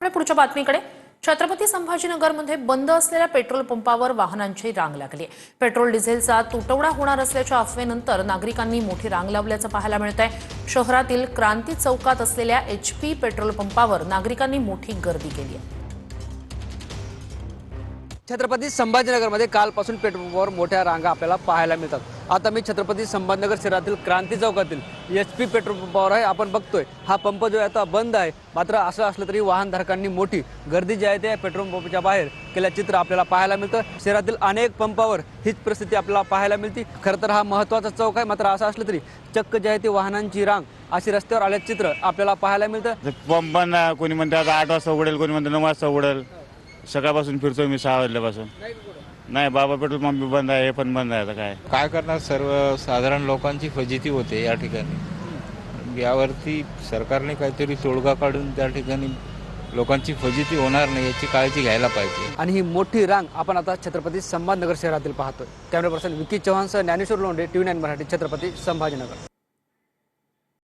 आणि पुढच्या बातमीकडे छत्रपती संभाजीनगरमध्ये बंद असलेल्या पेट्रोल पंपावर वाहनांची रांग लागली आहे। पेट्रोल डिझेलचा तुटवडा होणार असल्याच्या अफवेनंतर नागरिकांनी मोठी रांग लावल्याचं पाहायला मिळत आहे। शहरातील क्रांती चौकात असलेल्या HP पेट्रोल पंपावर नागरिकांनी मोठी गर्दी केली आहे। छत्रपती संभाजीनगरमध्ये कालपासून पेट्रोल पंपावर मोठ्या रांगा आपल्याला पाहायला मिळतात। आता मी छत्रपती संभाजीनगर शहरातील क्रांती चौकातील HP पेट्रोल पंपावर आहे। आपण बघतोय हा पंप जो आहे आता बंद आहे, मात्र असं असलं तरी वाहनधारकांनी मोठी गर्दी जी आहे ते पेट्रोल पंपाच्या बाहेर केल्या चित्र आपल्याला पाहायला मिळतं। शहरातील अनेक पंपावर हीच परिस्थिती आपल्याला पाहायला मिळते। खरं तर हा महत्त्वाचा चौक आहे, मात्र असं असलं तरी चक्क जे आहे ते वाहनांची रांग अशी रस्त्यावर आल्याचं चित्र आपल्याला पाहायला मिळतं। पंप बंद आहे, कोणी म्हणते आता 8 वाजता उघडेल, कोणी म्हणते 9 वाजता उघडेल। सकाळपासून फिरतोय मी 6 वाजल्यापासून। नाही बाबा, पेट्रोल पंप बंद आहे, हे पण बंद आहे। आता काय करणार, सर्व साधारण लोकांची फजिती होते या ठिकाणी। यावरती सरकारने काहीतरी तोडगा काढून त्या ठिकाणी लोकांची फजिती होणार नाही याची काळजी घ्यायला पाहिजे। आणि ही मोठी रांग आपण आता छत्रपती संभाजीनगर शहरातील पाहतोय। कॅमेरा पर्सन विकी चव्हाणसह ज्ञानेश्वर लोंढे, TV9 मराठी, छत्रपती संभाजीनगर।